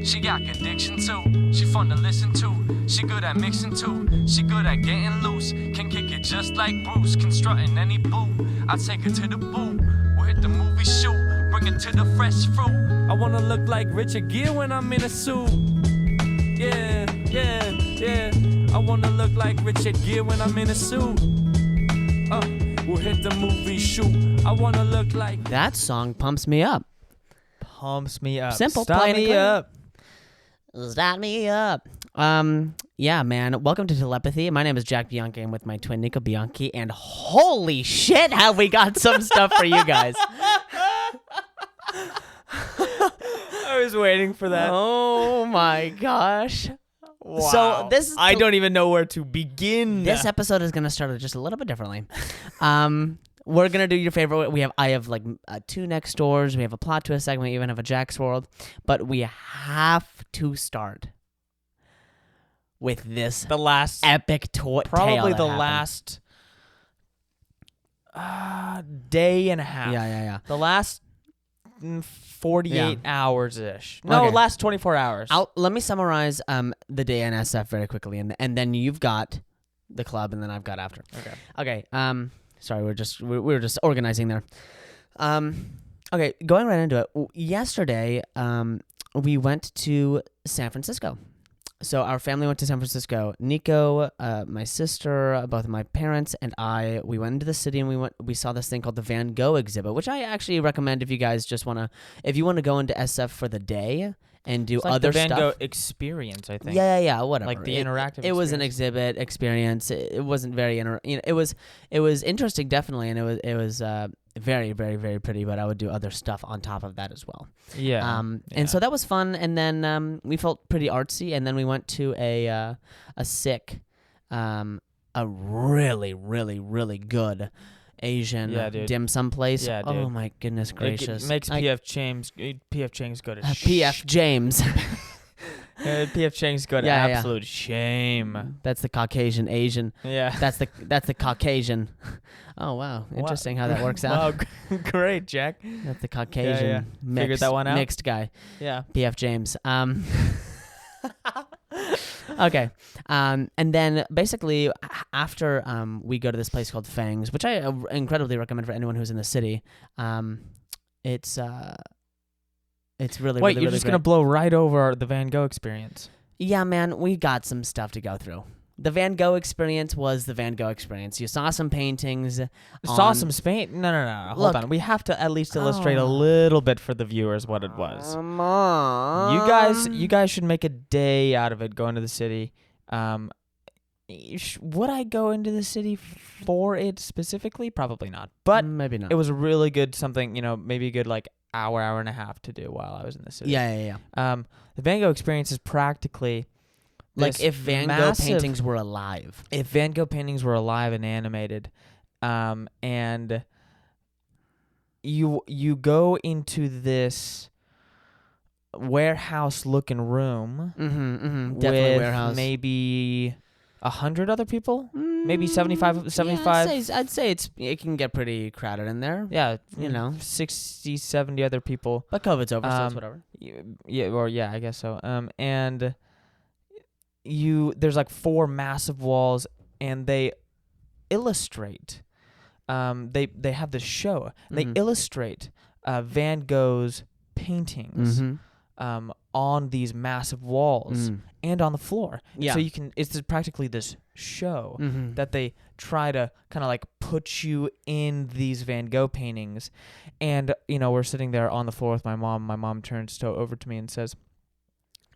She got addiction too. She fun to listen to. She good at mixing too. She good at getting loose. Can kick it just like Bruce. Constructing any boo. I take her to the boo. We'll hit the movie shoot. Bring it to the fresh fruit. I wanna look like Richard Gere when I'm in a suit. Yeah, yeah, yeah. I wanna look like Richard Gere when I'm in a suit. We'll hit the movie shoot. I wanna look like. That song pumps me up. Pumps me up. Simple. Stop plain and me clear. up. Start me up. Yeah, man. Welcome to Telepathy. My name is Jack Bianchi. I'm with my twin Nico Bianchi, and holy shit, have we got some stuff for you guys. I was waiting for that. Oh my gosh. Wow. So this I don't even know where to begin. This episode is gonna start just a little bit differently. We're gonna do your favorite. I have like two next doors. We have a plot twist segment. We even have a Jack's World, but we have to start with this the last epic probably tale the that last day and a half. Yeah. The last 48 hours ish. No, Okay. last 24 hours. Let me summarize the day in SF very quickly, and then you've got the club, and then I've got after. Okay. Sorry, we were just organizing there. Okay, going right into it. Yesterday, we went to San Francisco. So our family went to San Francisco. Nico, my sister, both of my parents, and we went into the city, and we saw this thing called the Van Gogh exhibit, which I actually recommend if you guys just if you want to go into SF for the day and do it's like other the Van stuff. Gogh experience, I think. Yeah, whatever. Like the interactive. It was an exhibit experience. It wasn't very it was interesting, definitely, and it was very, very, very pretty. But I would do other stuff on top of that as well. Yeah. And so that was fun. And then we felt pretty artsy. And then we went to a really, really, really good Asian dim sum place. Yeah, dude. Oh my goodness gracious! It makes P.F. Chang's go to P.F. James. P.F. Chang's go to absolute shame. That's the Caucasian Asian. Yeah. That's the Caucasian. Oh wow, interesting how that works out. Wow, great, Jack. That's the Caucasian Figured that one out. mixed guy. Yeah. P.F. James. Okay. And then basically after we go to this place called Fangs, which I incredibly recommend for anyone who's in the city. It's really Wait, really, you're really just great. gonna blow right over the Van Gogh experience? Yeah, man, we got some stuff to go through. The Van Gogh experience was the Van Gogh experience. You saw some paintings. Saw some Spain? No. Hold on. We have to at least illustrate a little bit for the viewers what it was. Come on. You guys should make a day out of it going to the city. Would I go into the city for it specifically? Probably not. But maybe not. it was a really good something, maybe a good like hour and a half to do while I was in the city. Yeah. The Van Gogh experience is practically like if Van Gogh paintings were alive. If Van Gogh paintings were alive and animated, and you go into this warehouse-looking room Definitely with warehouse. Maybe 100 other people, maybe 75. Yeah, I'd say it can get pretty crowded in there. Yeah, 60, 70 other people. But COVID's over, so it's whatever. Yeah, I guess so. And there's like 4 massive walls, and they illustrate. They have this show. And they illustrate Van Gogh's paintings on these massive walls and on the floor. Yeah. So it's practically this show that they try to kind of like put you in these Van Gogh paintings. And, we're sitting there on the floor with my mom. My mom turns over to me and says,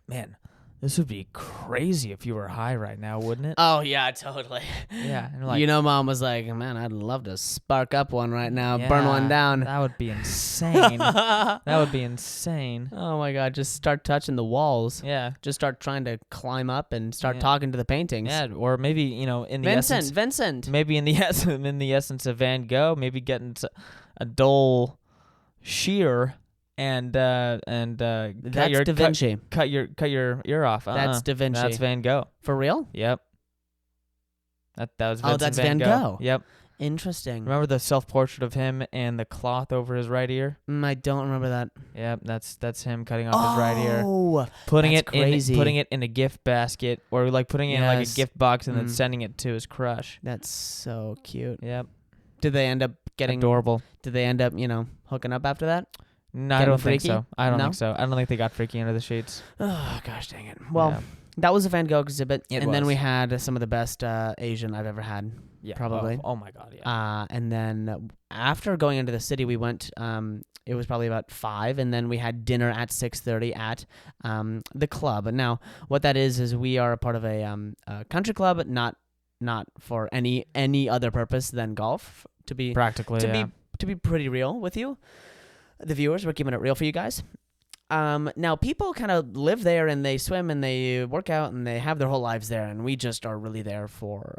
"Man, this would be crazy if you were high right now, wouldn't it?" Oh, yeah, totally. Yeah. And Mom was like, "Man, I'd love to spark up one right now, burn one down." That would be insane. That would be insane. Oh, my God. Just start touching the walls. Yeah. Just start trying to climb up and start talking to the paintings. Yeah, or maybe, in the Vincent. Maybe in the essence of Van Gogh, maybe getting a dull shear and That's Da Vinci. cut your ear off. That's Da Vinci. That's Van Gogh. For real? Yep. That was Vincent that's Van Gogh. Yep. Interesting. Remember the self-portrait of him and the cloth over his right ear? I don't remember that. Yep, that's him cutting off his right ear, Oh, putting that's crazy. putting it in a gift basket, or like putting it in like a Yes. gift box and then Mm. sending it to his crush. that's so cute. Yep, Did they end up getting? adorable. Did they end up, hooking up after that? No, I Getting don't think freaky? so. I don't No? think so. I don't think they got freaky under the sheets. Oh gosh, dang it. Well, Yeah. that was a Van Gogh exhibit, It and then we was. had some of the best Asian I've ever had. Yeah, probably. Oh my god, yeah. And then after going into the city, we went. It was probably about 5, and then we had dinner at 6:30 at the club. And now, what that is we are a part of a country club, not for any other purpose than golf. To be Practically, yeah. to be pretty real with you, the viewers, we're keeping it real for you guys. Now people kind of live there and they swim and they work out and they have their whole lives there, and we just are really there for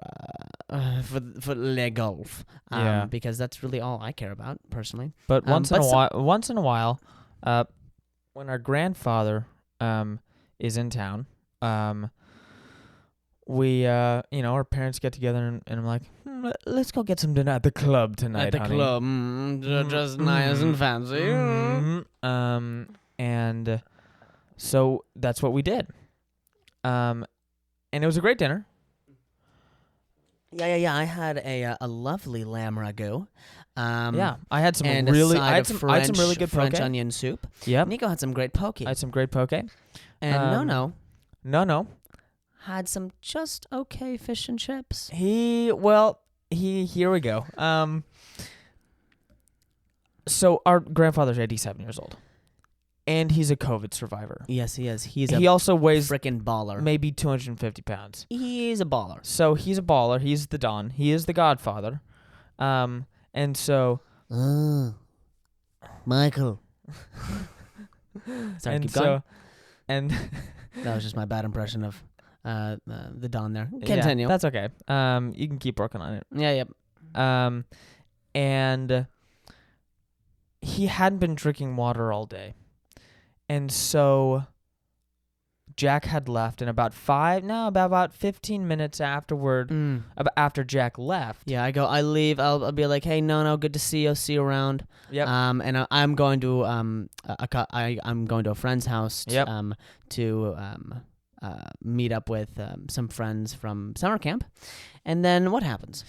le golf. Yeah. Because that's really all I care about personally. But once but in a while, when our grandfather is in town, we our parents get together and I'm like, let's go get some dinner at the club tonight, At the honey." club, just nice and fancy. Mhm. And so that's what we did. And it was a great dinner. Yeah. I had a lovely lamb ragu. Yeah, I had some and really, a side I had of some, French, I had some really good French poke. onion soup. Yep, Nico had some great poke. I had some great poke. And no, had some just okay fish and chips. here we go. So our grandfather's 87 years old, and he's a COVID survivor. Yes, he is. He also weighs freaking baller. maybe 250 pounds. He's a baller. So he's a baller. He's the Don. He is the Godfather. And so Michael. Sorry, and keep so going. and That was just my bad impression of the Don there. yeah, Continue. that's okay. You can keep working on it. Yep. And he hadn't been drinking water all day. And so Jack had left, and about 15 minutes afterward, after Jack left. Yeah, I leave. I'll be like, hey, no, good to see you. See you around. Yep. And I'm going to I'm going to a friend's house. Yep. To meet up with some friends from summer camp, and then what happens?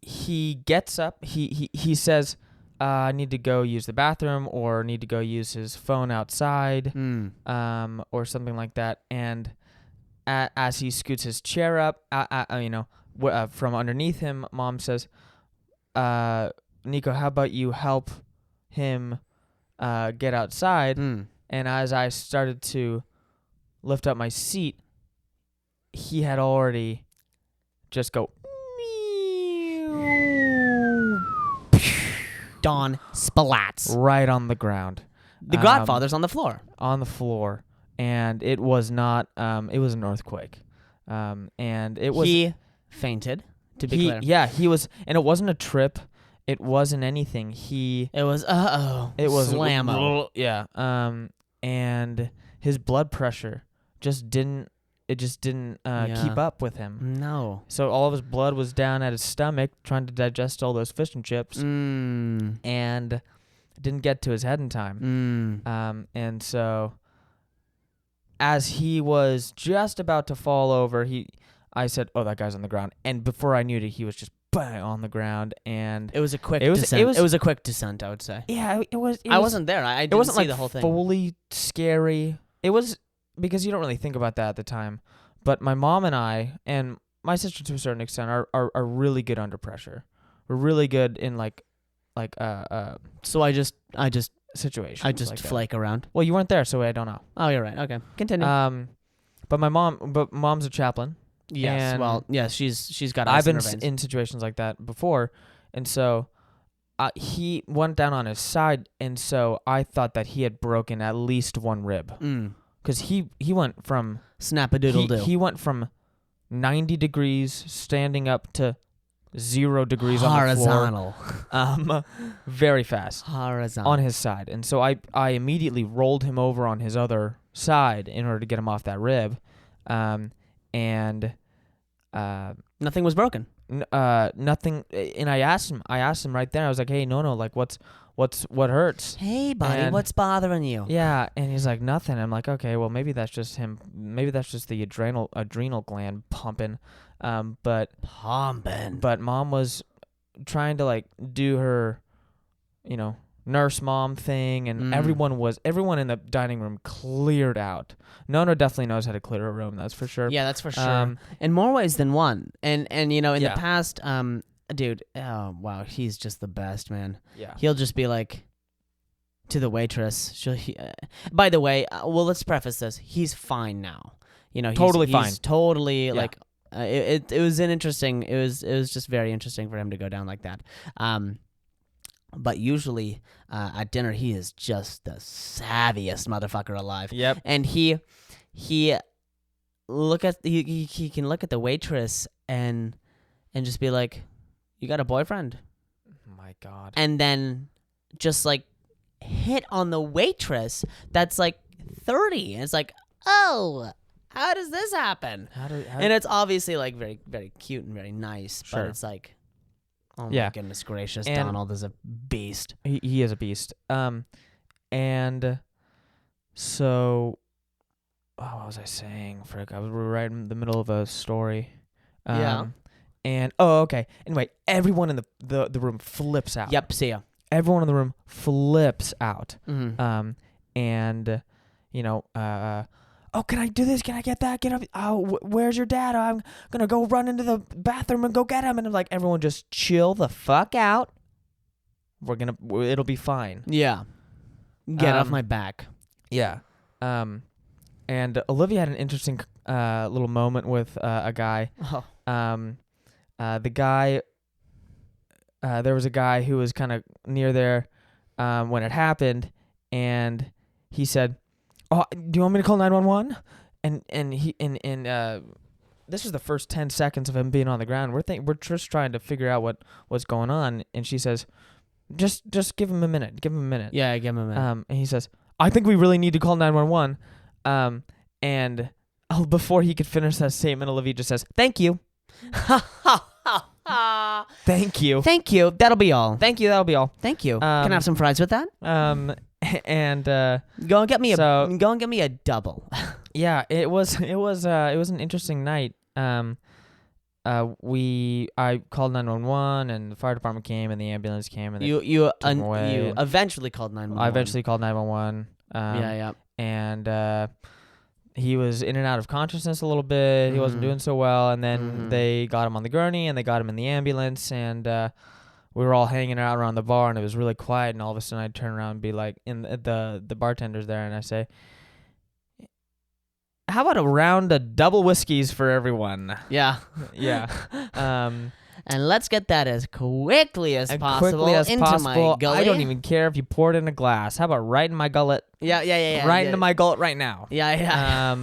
He gets up. He says, "I need to go use the bathroom, or need to go use his phone outside, or something like that." And as he scoots his chair up, from underneath him, Mom says, "Nico, how about you help him get outside?" And as I started to lift up my seat, he had already just go. Don splats. Right on the ground. The Godfather's on the floor. On the floor. And it was not, it was an earthquake. And it was. He fainted, to be clear. Yeah, he was, and it wasn't a trip. It wasn't anything. It was, It was slammo. Yeah. And his blood pressure just didn't keep up with him. No. So all of his blood was down at his stomach trying to digest all those fish and chips, and didn't get to his head in time. And so as he was just about to fall over, I said, "Oh, that guy's on the ground." And before I knew it, he was just bang on the ground, and It was a quick descent. It was a quick descent, I would say. yeah, it was. I wasn't there. I didn't It wasn't see like the whole thing. fully scary. It was because you don't really think about that at the time. But my mom and I, and my sister to a certain extent, are really good under pressure. We're really good in So I just situations. like that. flake around. Well, you weren't there, so I don't know. Oh, you're right. Okay, continue. But mom's a chaplain. yes. and Well, yes. She's got ice I've been in her veins. in situations like that before, and so he went down on his side, and so I thought that he had broken at least one rib, because he went from Snap-a-doodle-doo. he went from 90 degrees standing up to 0 degrees on the floor. Horizontal. Very fast Horizontal. on his side, and so I immediately rolled him over on his other side in order to get him off that rib, and Nothing was broken. nothing. And I asked him right there. I was like, hey, no, like what hurts? Hey, buddy, And- what's bothering you? Yeah, and he's like, nothing. I'm like, okay, well, maybe that's just him. Maybe that's just the adrenal gland pumping. But mom was trying to like do her, nurse mom thing, and everyone in the dining room cleared out. Nono definitely knows how to clear a room, that's for sure. Yeah, that's for sure. In more ways than one. And in the Yeah. past, dude, oh wow, he's just the best, man. Yeah. He'll just be like to the waitress. By the way, well, let's preface this. He's fine now. Totally he's fine. Totally Yeah. like it was an interesting. It was just very interesting for him to go down like that. But usually at dinner he is just the savviest motherfucker alive. Yep. And he can look at the waitress and just be like, "You got a boyfriend?" My God. And then just like hit on the waitress that's like 30. And it's like, "Oh, how does this happen?" And it's obviously like very, very cute and very nice, Sure. but it's like, oh my Yeah. goodness gracious, And- Donald is a beast. He is a beast. And so, what was I saying? Frick, I was right in the middle of a story. Yeah. And okay. Anyway, everyone in the room flips out. Yep, see ya. Everyone in the room flips out. Mm-hmm. And oh, can I do this? Can I get that? Get up. Oh, where's your dad? I'm gonna go run into the bathroom and go get him. And I'm like, everyone just chill the fuck out. It'll be fine. Yeah. Get off my back. Yeah. And Olivia had an interesting little moment with a guy. Oh. The guy, there was a guy who was kind of near there when it happened, and he said, "Oh, do you want me to call 911?" And he this was the first 10 seconds of him being on the ground. We're just trying to figure out what's going on, and she says, "Just give him a minute. Give him a minute." Yeah, give him a minute. And he says, "I think we really need to call 911." And before he could finish that statement, Olivia just says, "Thank you. Thank you. Thank you. That'll be all. Thank you. That'll be all." Thank you. Can I have some fries with that? And Go and get me a double. yeah, it was an interesting night. I called 911, and the fire department came, and the ambulance came, and You took him away, you and eventually called 911. I eventually called 911. Yeah. And he was in and out of consciousness a little bit. He wasn't doing so well, and then they got him on the gurney, and they got him in the ambulance, and we were all hanging out around the bar, and it was really quiet, and all of a sudden I'd turn around and be like, the bartender's there, and I say, "How about a round of double whiskeys for everyone?" Yeah. Yeah. And let's get that as quickly as possible into my gullet. I don't even care if you pour it in a glass. How about right in my gullet? Yeah. Right into my gullet right now. Yeah.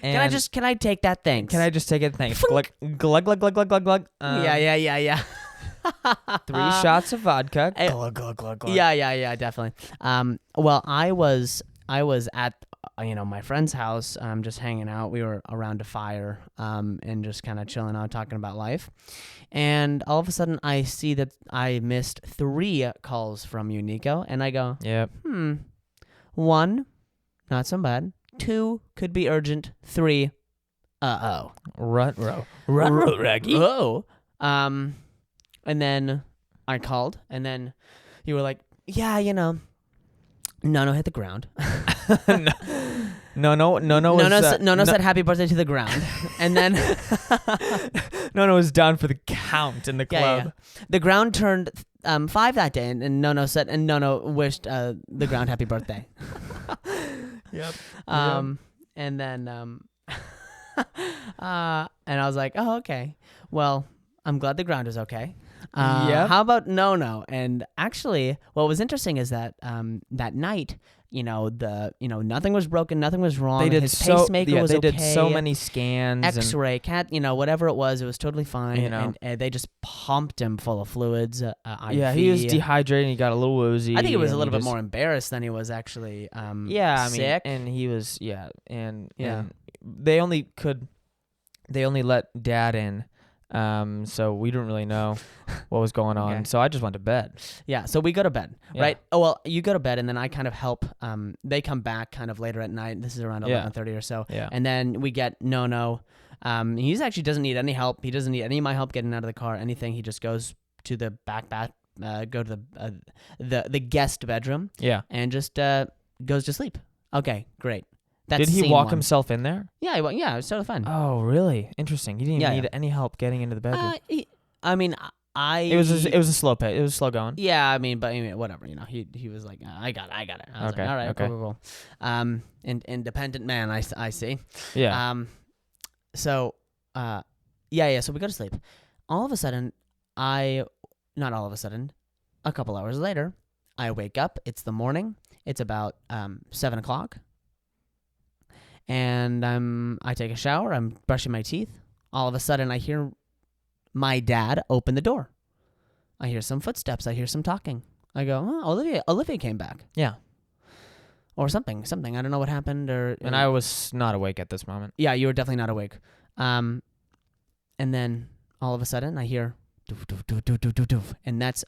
Can I take that? Thanks. Can I just take it? Thanks. Glug, glug, glug, glug, glug, glug, glug. Yeah. 3 shots of vodka. Glug, glug, glug, glug. Yeah, definitely. Well, I was at my friend's house, just hanging out. We were around a fire, and just kind of chilling out, talking about life. And all of a sudden, I see that I missed 3 calls from you, Nico, and I go, Yep. 1, not so bad. 2, could be urgent. 3, Rut-row. Oh. And then I called, and then you were like, yeah, Nono hit the ground. No. Nono said happy birthday to the ground. And then No was down for the count in the club. Yeah. The ground turned 5 that day, and Nono wished the ground happy birthday. Yep. And then and I was like, oh, okay. Well, I'm glad the ground is okay. Yep. How about no? And actually, what was interesting is that that night, nothing was broken, nothing was wrong. They did His pacemaker was they okay. did so many scans. X-ray, whatever it was totally fine. You know. And they just pumped him full of fluids. Yeah, IV. he was dehydrated. He got a little woozy. I think he was a and little he bit just- more embarrassed than he was actually I sick. mean, and he was and they only let Dad in So we didn't really know what was going on. Okay. So I just went to bed. Yeah, so we go to bed, Yeah. right? Oh, well, you go to bed, and then I kind of help. They come back kind of later at night. This is around Yeah. 11:30 or so. Yeah. And then we get No. He's actually doesn't need any help. He doesn't need any of my help getting out of the car, anything. He just goes to the go to the guest bedroom Yeah. and just goes to sleep. Okay, great. That's Did he scene walk one. himself in there? Yeah, yeah, it was totally fine. Oh, really? Interesting. He didn't Yeah, need yeah. any help getting into the bedroom. I mean, It was a slow pace. It was slow going. Yeah, I mean, whatever, He was like, I got it. I was Okay, like, all right, okay. cool. Independent man, I see. Yeah. So, yeah. So we go to sleep. All of a sudden, not all of a sudden, a couple hours later, I wake up. It's the morning. It's about 7 o'clock, and I take a shower. I'm brushing my teeth. All of a sudden, I hear my dad open the door. I hear some footsteps. I hear some talking. I go, oh, Olivia came back. Yeah. Or something. I don't know what happened. And I was not awake at this moment. Yeah, you were definitely not awake. And then all of a sudden I hear doof, doof, doof, doof, doof, doof, doof. And that's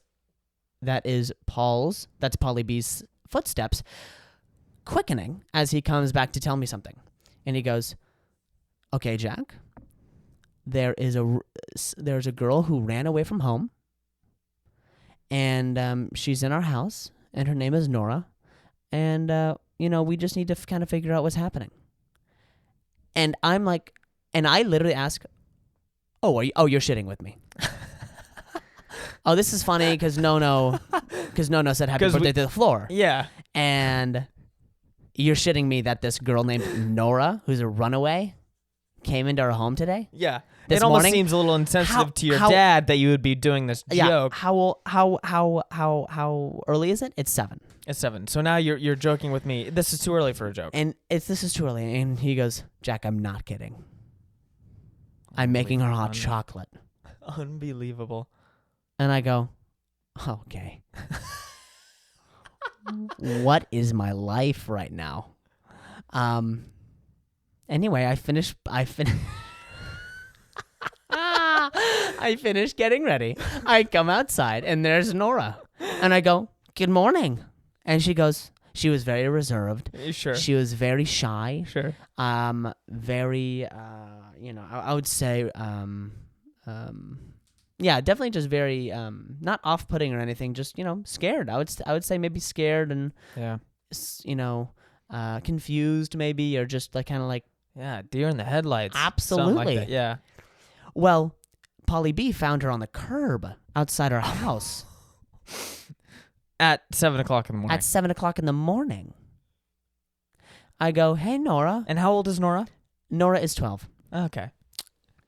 Pauly B's footsteps quickening as he comes back to tell me something. And he goes, okay, Jack, there's a girl who ran away from home, and she's in our house, and her name is Nora, and we just need to kind of figure out what's happening. And I'm like, and I literally ask, you're shitting with me. Oh, this is funny because Nono said happy birthday to the floor. Yeah. And you're shitting me that this girl named Nora, who's a runaway, came into our home today? Yeah. This it almost morning? seems a little insensitive to your how- dad that you would be doing this joke. How early is it? It's 7. It's 7. So now you're joking with me. This is too early for a joke. And this is too early. And he goes, Jack, I'm not kidding. I'm making her hot chocolate. Unbelievable. And I go, okay. What is my life right now? Anyway, I finish I finish getting ready. I come outside and there's Nora. And I go, good morning. And she goes, she was very reserved. Sure. She was very shy. Sure. Very, I would say, yeah, definitely just very, not off-putting or anything, just, scared. I would say maybe scared and, Yeah. Confused maybe, or just like kind of like, Yeah, deer in the headlights. Absolutely. Something like that. Yeah. well, Polly B found her on the curb outside our house At 7 o'clock in the morning. at 7 o'clock in the morning. I go, hey, Nora. And how old is Nora? Nora is 12. Okay.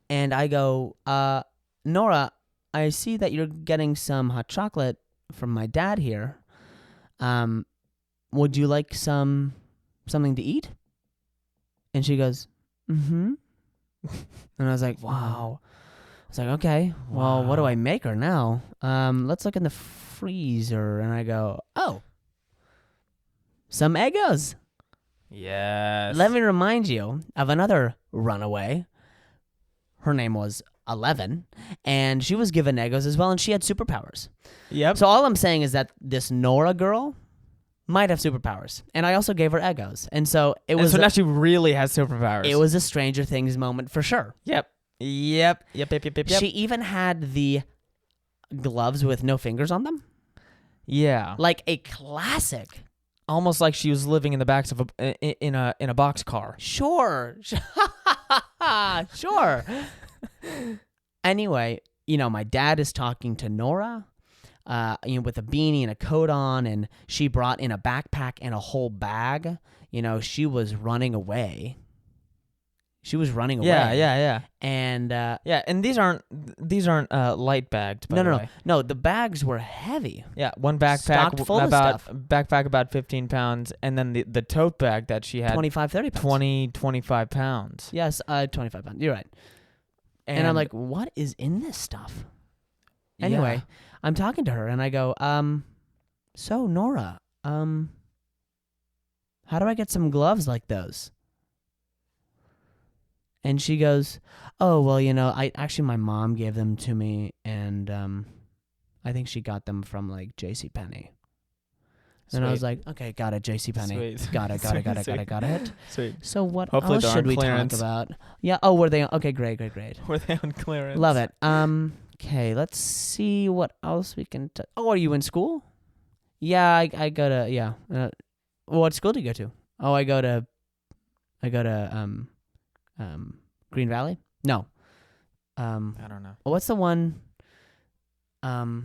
And I go, Nora, I see that you're getting some hot chocolate from my dad here. Would you like something to eat? And she goes, mm-hmm. And I was like, wow. I was like, okay, well, what do I make her now? Let's look in the freezer. And I go, oh, some Eggos. Yes. Let me remind you of another runaway. Her name was 11, and she was given Eggos as well, and she had superpowers. Yep. So all I'm saying is that this Nora girl might have superpowers, and I also gave her Eggos, and so it was. So now she really has superpowers. It was a Stranger Things moment for sure. Yep. She even had the gloves with no fingers on them, Yeah. like a classic. Almost like she was living in the backs of in a boxcar. Sure. Sure. Anyway, my dad is talking to Nora, with a beanie and a coat on, and she brought in a backpack and a whole bag. She was running away. Yeah. And Yeah, and these aren't light bagged. By the way. no. The bags were heavy. Yeah, one backpack Stocked full of about stuff. backpack about 15 pounds, and then the tote bag that she had 25, 30 pounds. 25 pounds. Yes, 25 pounds. You're right. And I'm like, what is in this stuff? Anyway, I'm talking to her and I go, so Nora, how do I get some gloves like those? And she goes, "Oh, well, my mom gave them to me, and I think she got them from like JCPenney." And I was like, "Okay, got it, JCPenney. Sweet. Got it. Got it." Sweet. So what Hopefully else they're should on we clearance. talk about? Yeah. Oh, were they? Okay, great. Were they on clearance? Love it. Okay, let's see what else we can. Oh, are you in school? Yeah, I go to what school do you go to? Oh, I go to Green Valley. No. I don't know. What's the one? Oh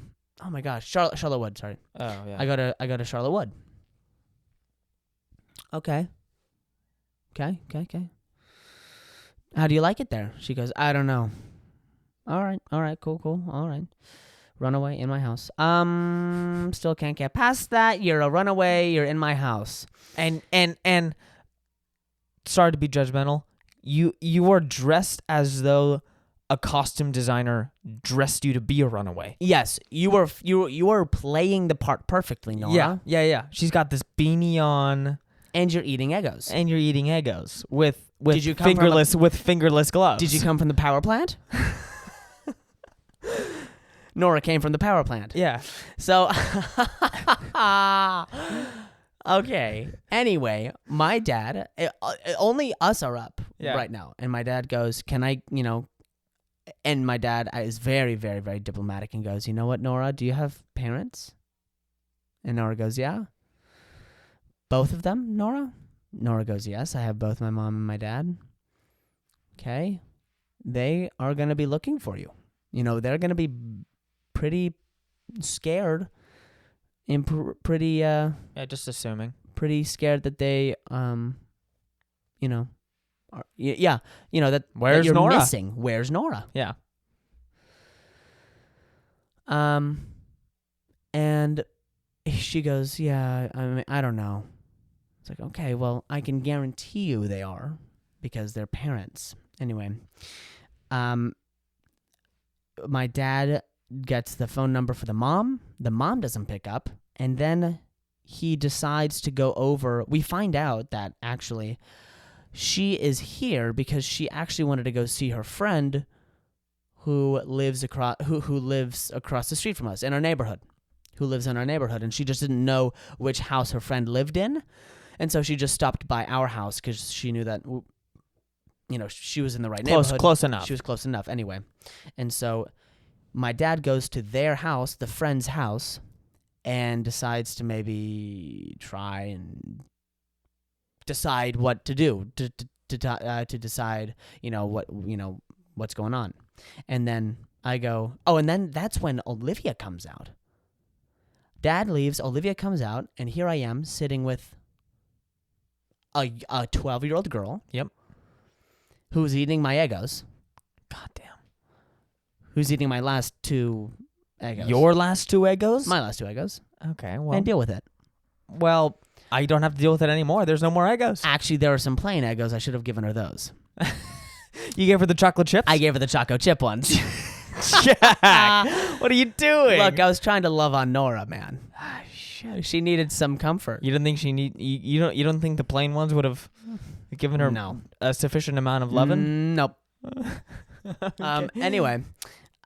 my gosh, Charlotte Wood. Sorry. Oh yeah. I go to Charlotte Wood. Okay. How do you like it there? She goes, I don't know. All right, cool, all right. Runaway in my house. Still can't get past that. You're a runaway. You're in my house. And sorry to be judgmental. You are dressed as though a costume designer dressed you to be a runaway. Yes, you were playing the part perfectly, Nora. Yeah. She's got this beanie on, And you're eating Eggos. and you're eating Eggos with Did you come from fingerless gloves. Did you come from the power plant? Nora came from the power plant. Yeah. So, okay. Anyway, my dad, only us are up right now. And my dad goes, can I, and my dad is very, very, very diplomatic and goes, you know what, Nora, do you have parents? And Nora goes, yeah. Both of them, Nora? Nora goes, yes, I have both my mom and my dad. Okay. They are going to be looking for you. They're going to be pretty scared and pretty just assuming. pretty scared that they that Where's that you're Nora? missing. Where's Nora? Yeah. And she goes, yeah, I don't know. It's like, okay, well, I can guarantee you they are because they're parents. Anyway, my dad gets the phone number for the mom. The mom doesn't pick up. And then he decides to go over. We find out that actually she is here because she actually wanted to go see her friend who lives across the street from us in our neighborhood. And she just didn't know which house her friend lived in. And so she just stopped by our house because she knew that she was in the right neighborhood. Close enough. She was close enough anyway. And so my dad goes to their house, the friend's house, and decides to maybe try and decide what to do to decide, what's going on. And then I go, and then that's when Olivia comes out. Dad leaves, Olivia comes out, and here I am sitting with a 12-year-old girl. Yep. Who's eating my Eggos. Goddamn. Who's eating my last 2 Eggos. Your last 2 Eggos? My last 2 Eggos. Okay, well. And deal with it. Well, I don't have to deal with it anymore. There's no more Eggos. Actually, there are some plain Eggos. I should have given her those. You gave her the chocolate chips? I gave her the choco chip ones. Jack, what are you doing? Look, I was trying to love on Nora, man. She needed some comfort. You didn't think you don't think the plain ones would have given her a sufficient amount of loving? Nope. Okay. Anyway,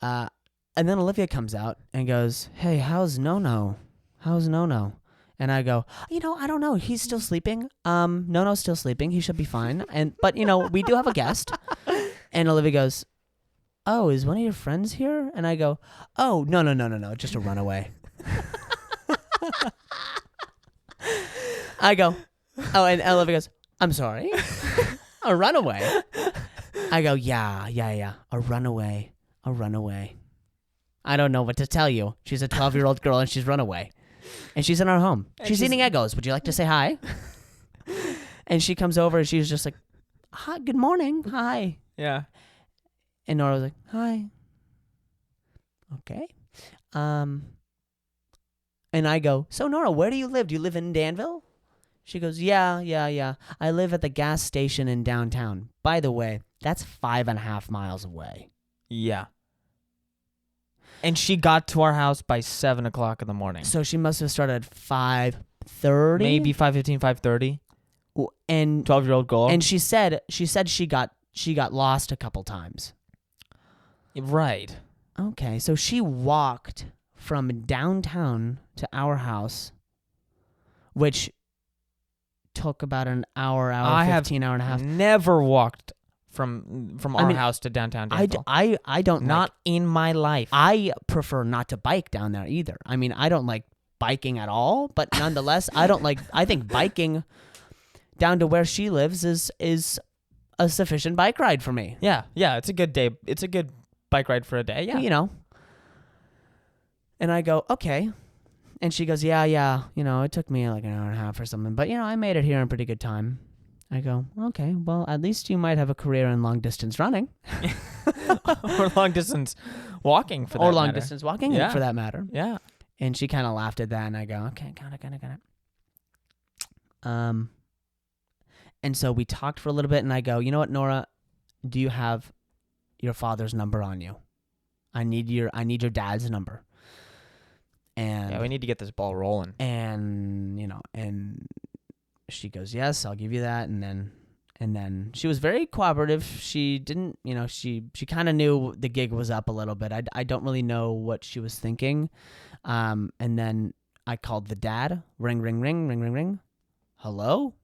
and then Olivia comes out and goes, "Hey, how's Nono? And I go, I don't know. He's still sleeping. Nono's still sleeping. He should be fine. But we do have a guest." And Olivia goes, "Oh, is one of your friends here?" And I go, "Oh, no, just a runaway." I go, and Olivia goes, "I'm sorry, a runaway." I go, yeah, a runaway. I don't know what to tell you. She's a 12-year-old girl and she's run away. And she's in our home. She's eating Eggos. Would you like to say hi? And she comes over and she's just like, "Hi, good morning. Hi." Yeah. And Nora was like, "Hi." Okay. And I go, "So Nora, where do you live? Do you live in Danville?" She goes, Yeah. I live at the gas station in downtown. By the way, that's 5.5 miles away. Yeah. And she got to our house by 7 o'clock in the morning. So she must have started at 5:30. Maybe 5:15, 5:30. And 12-year-old girl. And she said she got she got lost a couple times. Right. Okay, so she walked from downtown to our house, which took about an hour 15, hour and a half. Never walked from our house to downtown Danville. I don't Not in my life. I prefer not to bike down there either. I mean, I don't like biking at all, but nonetheless, I think biking down to where she lives is a sufficient bike ride for me. Yeah, it's a good day. It's a good bike ride for a day. Yeah, you know. And I go, okay. And she goes, yeah, you know, it took me like an hour and a half or something, but, you know, I made it here in pretty good time. I go, okay, well, at least you might have a career in long-distance running. Or long-distance walking, for that or matter. long-distance walking, for that matter. Yeah. And she kind of laughed at that, and I go, okay, got it. And so we talked for a little bit, and I go, you know what, Nora, do you have your father's number on you? I need your dad's number. And yeah, we need to get this ball rolling. And, you know, and she goes, yes, I'll give you that. And then she was very cooperative. She didn't, you know, she kind of knew the gig was up a little bit. I don't really know what she was thinking. And then I called the dad. Ring, ring, ring, ring, ring, ring. Hello?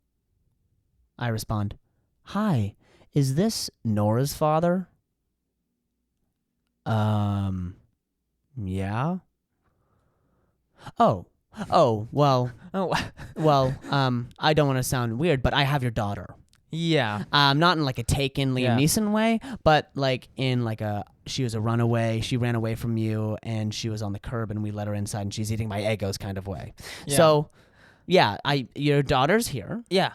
I respond, hi, is this Nora's father? Yeah. Oh, well, I don't want to sound weird, but I have your daughter. Yeah. Not in like a Taken Liam Neeson way, but like in like she was a runaway. She ran away from you, and she was on the curb, and we let her inside, and she's eating my Eggos kind of way. Yeah. So, yeah, your daughter's here. Yeah.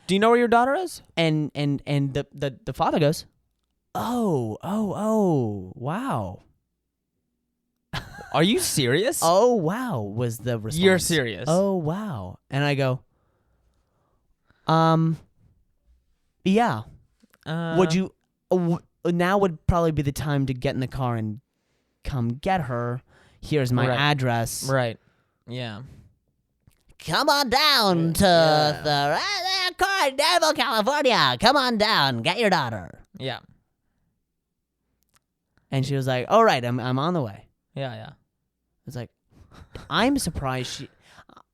Do you know where your daughter is? And the father goes, oh, wow. Are you serious? Oh, wow, was the response. You're serious. Oh, wow. And I go, yeah. Would you, now would probably be the time to get in the car and come get her. Here's my address. Right. Yeah. Come on down to the car in Danville, California. Come on down. Get your daughter. Yeah. And she was like, all right, I'm on the way. Yeah. It's like, I'm surprised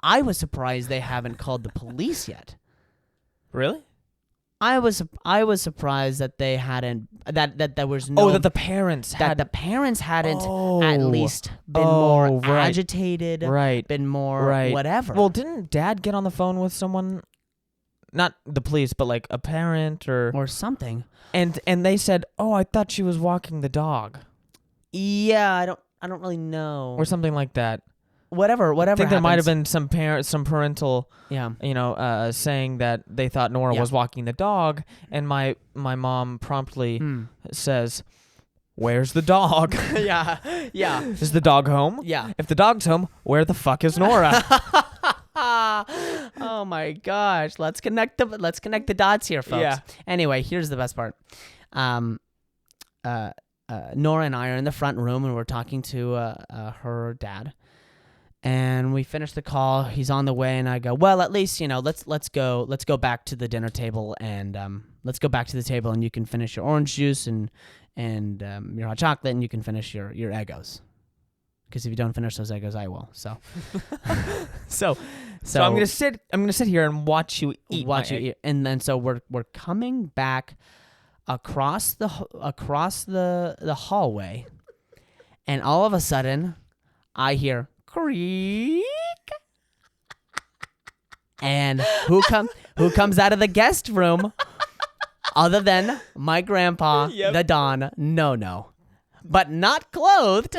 I was surprised they haven't called the police yet. Really? I was surprised that they hadn't that there was no that the parents hadn't at least been more agitated, right? Been more whatever. Well, didn't Dad get on the phone with someone, not the police, but like a parent or something? And they said, "Oh, I thought she was walking the dog." Yeah, I don't really know, or something like that. Whatever. I think happens. there might have been some parental, yeah, saying that they thought Nora was walking the dog, and my mom promptly says, "Where's the dog?" yeah. Is the dog home? Yeah. If the dog's home, where the fuck is Nora? Oh my gosh! Let's connect the dots here, folks. Yeah. Anyway, here's the best part. Nora and I are in the front room, and we're talking to her dad. And we finish the call. He's on the way, and I go, well, at least, let's go back to the dinner table, and let's go back to the table, and you can finish your orange juice and your hot chocolate, and you can finish your Eggos. Because if you don't finish those Eggos, I will. So, so I'm gonna sit here and watch you eat. Eat, and then so we're coming back across the hallway, and all of a sudden, I hear creak, and who comes out of the guest room other than my grandpa, the Don, no, but not clothed,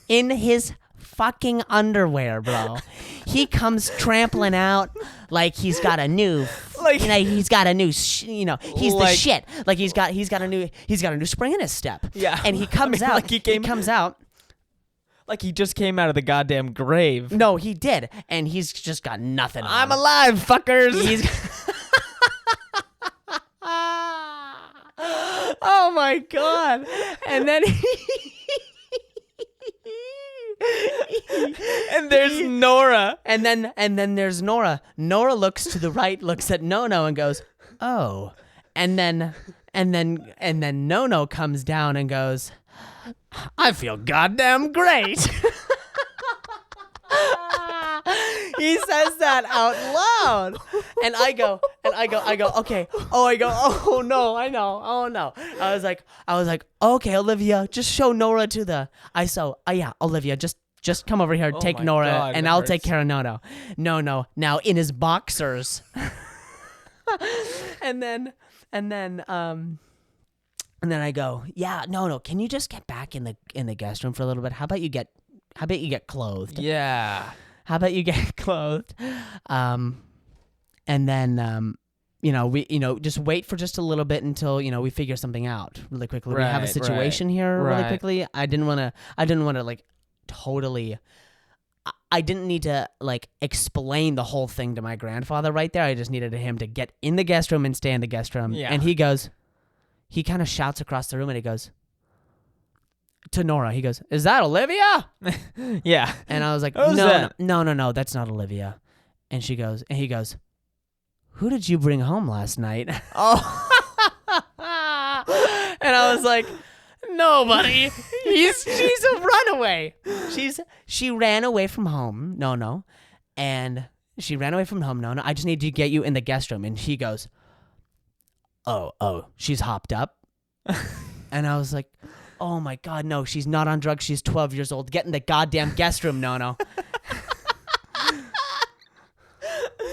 in his fucking underwear, bro. He comes trampling out like he's got a new, he's got a new, he's the shit. Like he's got a new spring in his step. Yeah, and he comes out. Like he comes out. Like he just came out of the goddamn grave. No, he did. And he's just got nothing on. I'm alive, fuckers. Oh my God. And then and there's Nora. And then there's Nora. Nora looks to the right, looks at Nono and goes, "Oh." And then And then No comes down and goes, I feel goddamn great. He says that out loud. And I go, okay. Oh no, I know. Oh no. I was like, okay, Olivia, just show Nora to the yeah, Olivia, just come over here, take my Nora, God, and that I'll hurts. take care of No. Now in his boxers. And then I go, yeah, no, can you just get back in the guest room for a little bit? How about you get clothed? Yeah. How about you get clothed? And then we just wait for just a little bit until we figure something out really quickly. We have a Right, situation here really right. quickly. I didn't want to like totally. I didn't need to like explain the whole thing to my grandfather right there. I just needed him to get in the guest room and stay in the guest room. Yeah. And he kind of shouts across the room and he goes to Nora. He goes, "Is that Olivia?" Yeah. And I was like, Who's "No, that?" no, that's not Olivia." And he goes, "Who did you bring home last night?" Oh. And I was like, "Nobody. She's a runaway. She ran away from home. No. And she ran away from home. No. I just need to get you in the guest room." And he goes, Oh, she's hopped up. And I was like, "Oh my God, no, she's not on drugs. She's 12 years old. Get in the goddamn guest room, no."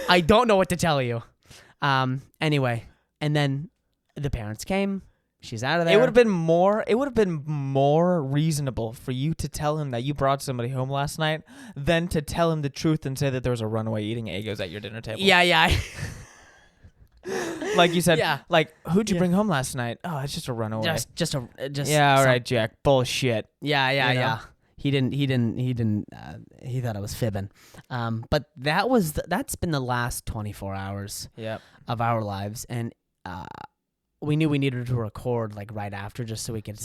I don't know what to tell you. Anyway, and then the parents came. She's out of there. It would have been more reasonable for you to tell him that you brought somebody home last night than to tell him the truth and say that there was a runaway eating Eggos at your dinner table. Yeah. Like you said, Yeah. like, who'd you Yeah. bring home last night? Oh, it's just a runaway. just yeah, all some- right, Jack. Bullshit. Yeah. You know? He didn't. He thought I was fibbing. But that's been the last 24 hours Yep. of our lives, and we knew we needed to record like right after, just so we could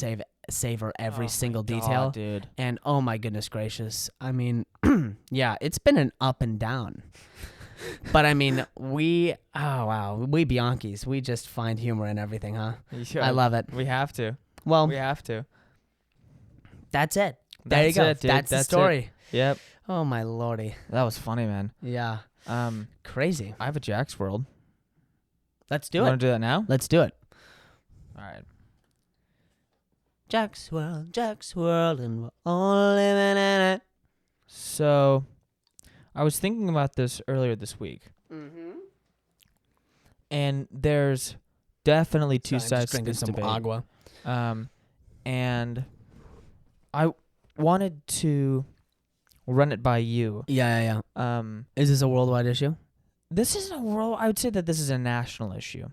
savor every single detail. Dude. And oh my goodness gracious, I mean, yeah, it's been an up and down. But I mean, we Bianchis, we just find humor in everything, huh? Yeah, I love it. We have to. Well, We have to. that's it. There you That's go. it, dude. That's the That's it. story. Yep. Oh my lordy. That was funny, man. Yeah. Crazy. I have a Jack's World. Let's do You it. want to do that now? Let's do it. All right. Jack's World, and we're all living in it. So, I was thinking about this earlier this week, and there's definitely two sides to this debate. agua. And I wanted to run it by you. Yeah. Is this a worldwide issue? This is I would say that this is a national issue,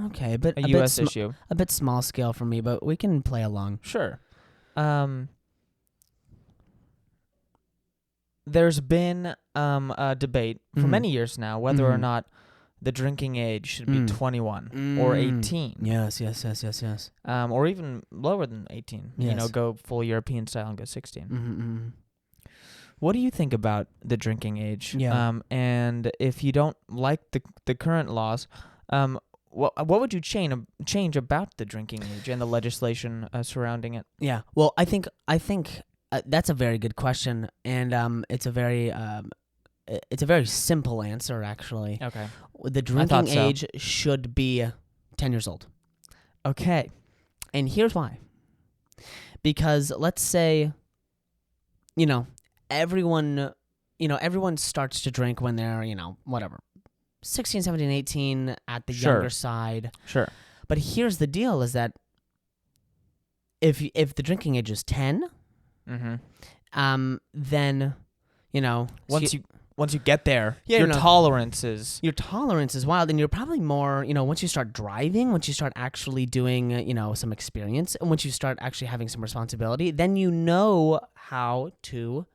Okay, but a U.S. issue. a bit small scale for me, but we can play along. Sure. There's been a debate for Mhm. many years now whether or Mhm. not the drinking age should be 21 or 18, Yes. or even lower than 18. You know, Yes. go full European style and go 16. Mm-hmm. What do you think about the drinking age? Yeah. And if you don't like the current laws, what would you change about the drinking age and the legislation surrounding it? Yeah. Well, I think that's a very good question, and it's a very simple answer actually. Okay. The drinking thought so. age should be 10 years old. Okay. And here's why. Because let's say, everyone starts to drink when they're, whatever, 16, 17, 18 at the Sure. younger side. Sure. But here's the deal is that if the drinking age is 10, Mm-hmm. then, Once you get there, Yeah, your no. tolerance is your tolerance is wild, and you're probably more, once you start driving, once you start actually doing, some experience, and once you start actually having some responsibility, then you know how to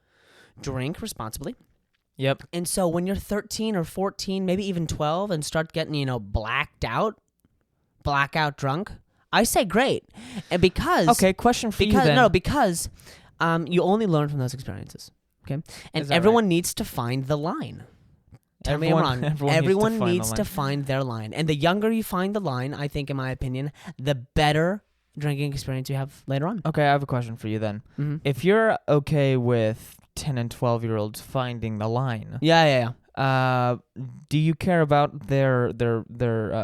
drink responsibly. Yep. And so when you're 13 or 14, maybe even 12, and start getting, blackout drunk, I say great. And because... Okay, question for you because then. No, because you only learn from those experiences. Okay? And Is that everyone needs to find the line. Tell me I'm wrong. Everyone needs needs to find their line. And the younger you find the line, I think, in my opinion, the better drinking experience you have later on. Okay, I have a question for you then. Mm-hmm. If you're okay with 10 and 12-year-olds finding the line, Yeah. do you care about their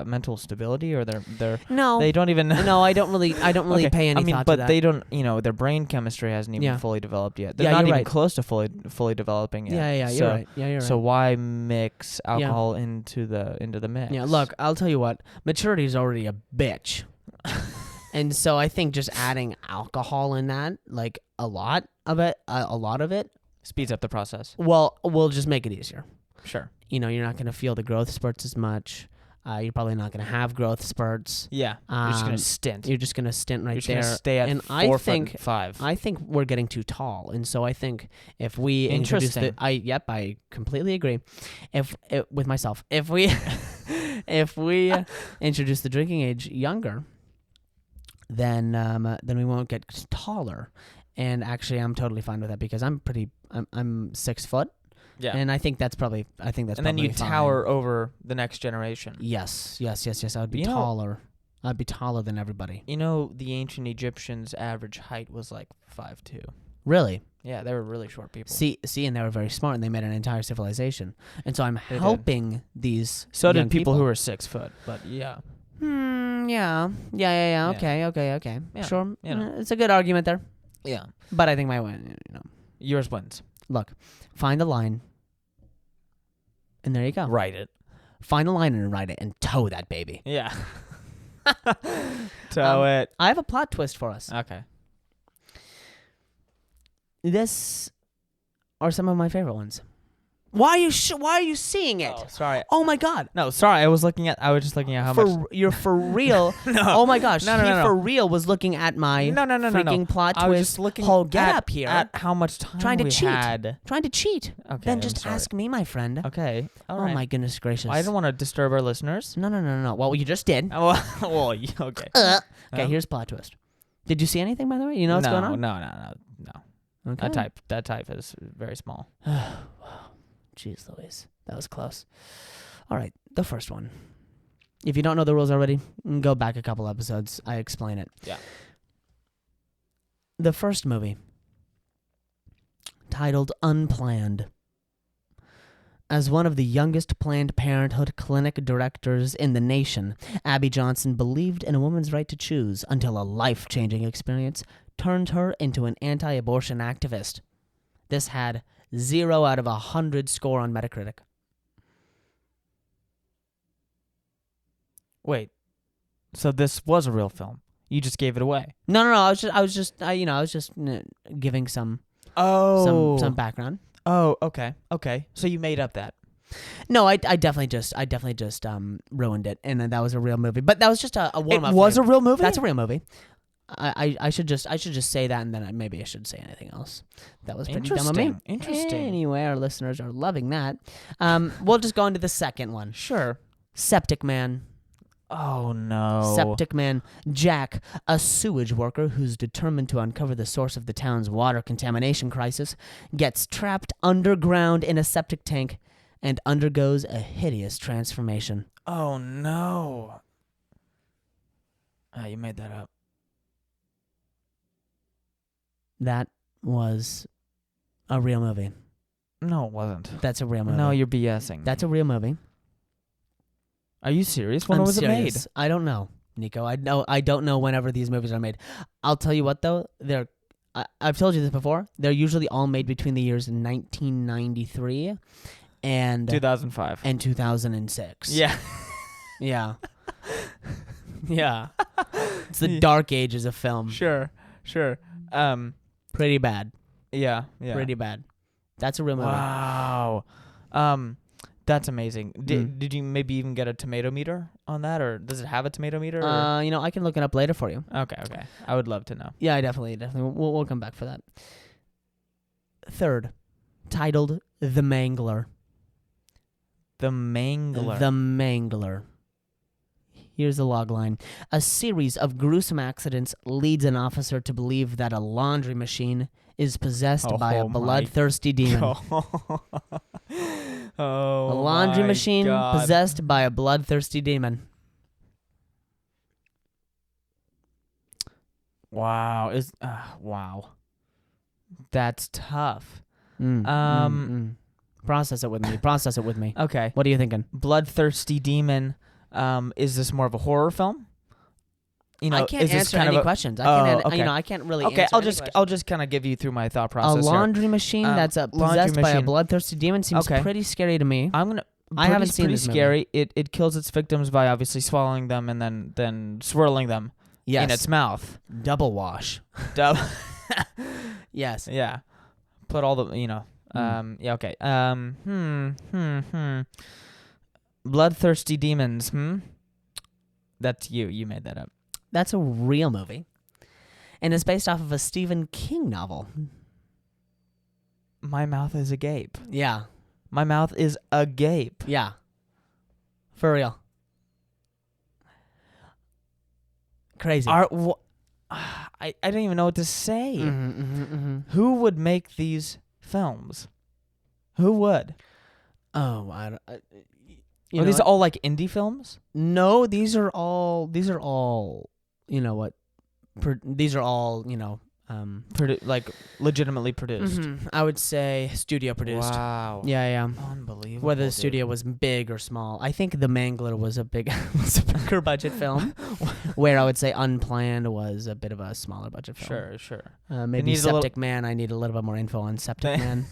mental stability or their No. they don't even No, I don't really Okay, pay any thought but to that. they don't, their brain chemistry hasn't even fully developed yet. They're Yeah, not you're even right. close to fully developing yet. Yeah, so, you're right. Yeah, you're right. So why mix alcohol into the mix? Yeah, look, I'll tell you what. Maturity is already a bitch. And so I think just adding alcohol in that, like a lot of it, speeds up the process. well, will just make it easier. Sure. You're not going to feel the growth spurts as much. You're probably not going to have growth spurts. Yeah. You're just gonna stint. You're just going to stint right You're there. gonna stay at and 4'5". I think we're getting too tall, and so I think if we introduce I completely agree. With myself, if we introduce the drinking age younger, then we won't get taller. And actually, I'm totally fine with that because I'm 6 foot. Yeah. And I think that's probably And then you tower over the next generation. Yes. I would be You know- taller. I'd be taller than everybody. The ancient Egyptians' average height was like 5'2". Really? Yeah, they were really short people. See, and they were very smart, and they made an entire civilization. And so I'm helping these. So young did people who were 6 foot, but yeah. Yeah. Okay. Yeah, Sure. you know. It's a good argument there. Yeah. But I think my win. Yours wins. Look, find a line, and there you go. Write it. Find a line and write it, and tow that baby. Yeah. Tow it. I have a plot twist for us. Okay. This are some of my favorite ones. Why are you seeing it? Oh, sorry. Oh my God. No, sorry. I was just looking at how much. You're for real. No. Oh my gosh. No. He for real was looking at my freaking plot twist. I was just looking up here. at how much time Trying to we cheat. had. Trying to cheat. Okay. Then I'm just sorry. ask me, my friend. Okay. All Oh right. my goodness gracious. Well, I don't want to disturb our listeners. No. Well, you just did. Well, okay. Okay, here's plot twist. Did you see anything, by the way? You know what's going on? No. Okay. That type is very small. Jeez Louise. That was close. All right, the first one. If you don't know the rules already, go back a couple episodes. I explain it. Yeah. The first movie, titled Unplanned. As one of the youngest Planned Parenthood clinic directors in the nation, Abby Johnson believed in a woman's right to choose until a life-changing experience turned her into an anti-abortion activist. This had 0 out of 100 score on Metacritic. Wait. So this was a real film. You just gave it away. No. I was just giving some background. Oh, okay. So you made up that. No, I definitely just ruined it, and then that was a real movie. But that was just a warm up. It was a real movie? That's a real movie. I should just say that, and then maybe I shouldn't say anything else. That was pretty dumb of me. Interesting. Anyway, our listeners are loving that. We'll just go into the second one. Sure. Septic Man. Oh, no. Septic Man. Jack, a sewage worker who's determined to uncover the source of the town's water contamination crisis, gets trapped underground in a septic tank and undergoes a hideous transformation. Oh, no. You made that up. That was a real movie. No, it wasn't. That's a real movie. No, you're BSing. That's a real movie. Are you serious? When I'm was serious. it made? I don't know, Nico. I don't know whenever these movies are made. I'll tell you what though, I've told you this before. They're usually all made between the years 1993 and 2005 and 2006. Yeah. Yeah. Yeah. It's the dark ages of film. Sure. Pretty bad. Yeah. Pretty bad. That's a real movie. Wow. That's amazing. Did you maybe even get a tomato meter on that, or does it have a tomato meter? I can look it up later for you. Okay. I would love to know. Yeah, I definitely. We'll come back for that. Third, titled The Mangler. The Mangler. The Mangler. Here's the logline. A series of gruesome accidents leads an officer to believe that a laundry machine is possessed by a Oh my bloodthirsty demon. Oh, A laundry my machine God. possessed by a bloodthirsty demon. Wow. Wow. That's tough. Process it with me. Process it with me. Okay. What are you thinking? Bloodthirsty demon. Is this more of a horror film? I can't is this answer kind any of a, questions. okay. I can't really. Okay, answer I'll any just questions. I'll just kind of give you through my thought A process. here. laundry machine that's possessed by a machine. bloodthirsty demon seems Okay. pretty scary to me. I haven't seen pretty this movie. scary. It kills its victims by obviously swallowing them and then swirling them Yes. in its mouth. Double wash. Dub- Yes. yeah. Put all the yeah, okay. Bloodthirsty demons, That's you. You made that up. That's a real movie. And it's based off of a Stephen King novel. My mouth is agape. Yeah. My mouth is agape. Yeah. For real. Crazy. I don't even know what to say. Who would make these films? Who would? Oh, I don't. Are these all like indie films? No, these are all. You know what? These are all. Like legitimately produced. I would say studio produced. Wow. Yeah. Unbelievable. Whether the dude. studio was big or small, I think The Mangler was a bigger budget film, where I would say Unplanned was a bit of a smaller budget film. Sure. Maybe needs a little- Septic Man. I need a little bit more info on Septic Man.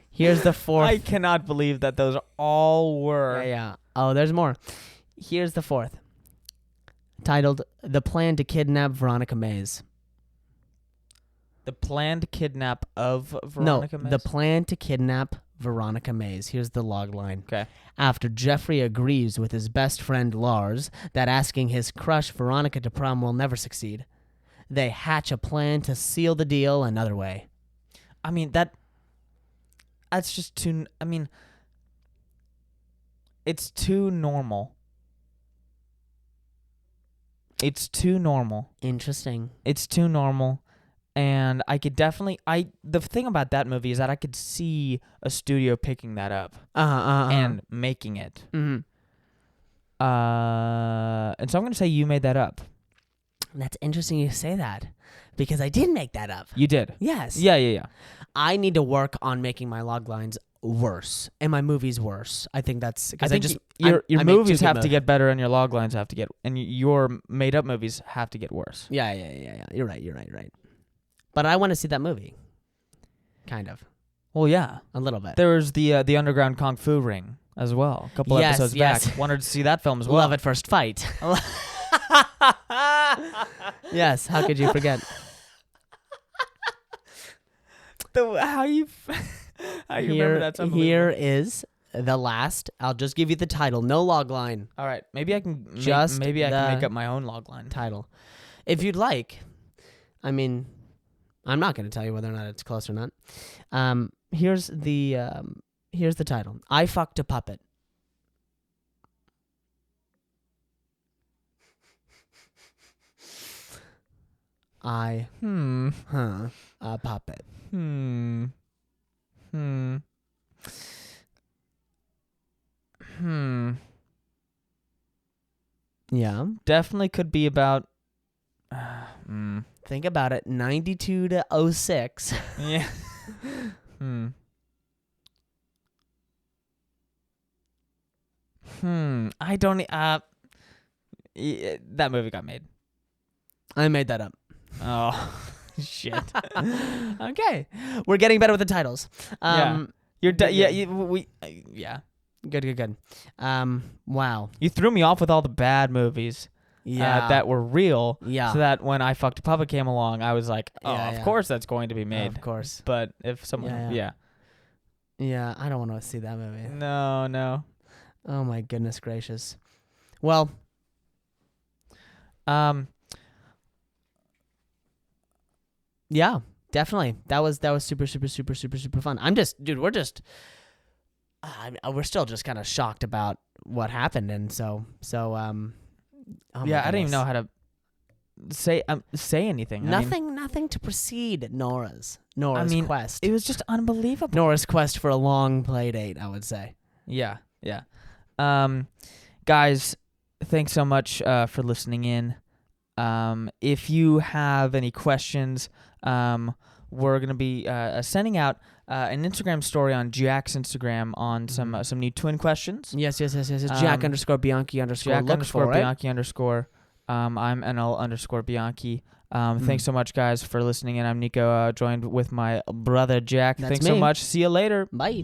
Here's the fourth. I cannot believe that those all were. Yeah. Oh, there's more. Here's the fourth. Titled "The Plan to Kidnap Veronica Mays." The planned kidnap of Veronica Mays? The plan to kidnap Veronica Mays. Here's the log line. Okay. After Jeffrey agrees with his best friend Lars that asking his crush Veronica to prom will never succeed, they hatch a plan to seal the deal another way. I mean, that's just too... I mean, it's too normal. It's too normal. Interesting. It's too normal. And I could definitely... The thing about that movie is that I could see a studio picking that up and making it. Mm-hmm. And so I'm going to say you made that up. That's interesting you say that, because I did make that up. You did. Yes. Yeah. I need to work on making my log lines worse and my movies worse. I think that's because your I make movies too good have to get better and your log lines have to get, and your made up movies have to get worse. Yeah. You're right. But I want to see that movie. Kind of. Well, yeah, A little bit. there was the Underground Kung Fu Ring as well. A couple Yes, episodes yes. back. Wanted to see that film as well. Love at First Fight. Yes, how could you forget? How you remember that? Here is the last. I'll just give you the title. No log line All right, maybe I can Just I can the- make up my own log line. title. If you'd like. I mean, I'm not going to tell you whether or not it's close or not. Here's the title. I fucked a puppet. A puppet. Yeah. Definitely could be about. Think about it. 92 to 06. Yeah. I don't. That movie got made. I made that up. Oh, shit. Okay. We're getting better with the titles. Yeah. You're. Yeah. Good. Wow. You threw me off with all the bad movies. Yeah. That were real. Yeah. So that when I Fucked a Puppet came along, I was like, oh, Yeah, of yeah. course that's going to be made. Of course. But if someone, Yeah. Yeah, I don't want to see that movie. No. Oh my goodness gracious. Well, yeah, definitely. That was super fun. We're still just kind of shocked about what happened, and so oh my yeah, I don't even goodness. know how to. say anything. Nothing to precede Nora's quest. It was just unbelievable. Nora's quest for a long play date, I would say. Yeah. Guys, thanks so much for listening in. If you have any questions, we're gonna be sending out an Instagram story on Jack's Instagram on some new twin questions. Yes. Jack _ Bianchi _ Jack look _ for Bianchi _ I'm NL _ Bianchi. Thanks so much, guys, for listening in. I'm Nico, joined with my brother Jack. That's Thanks so me. much. See you later. Bye.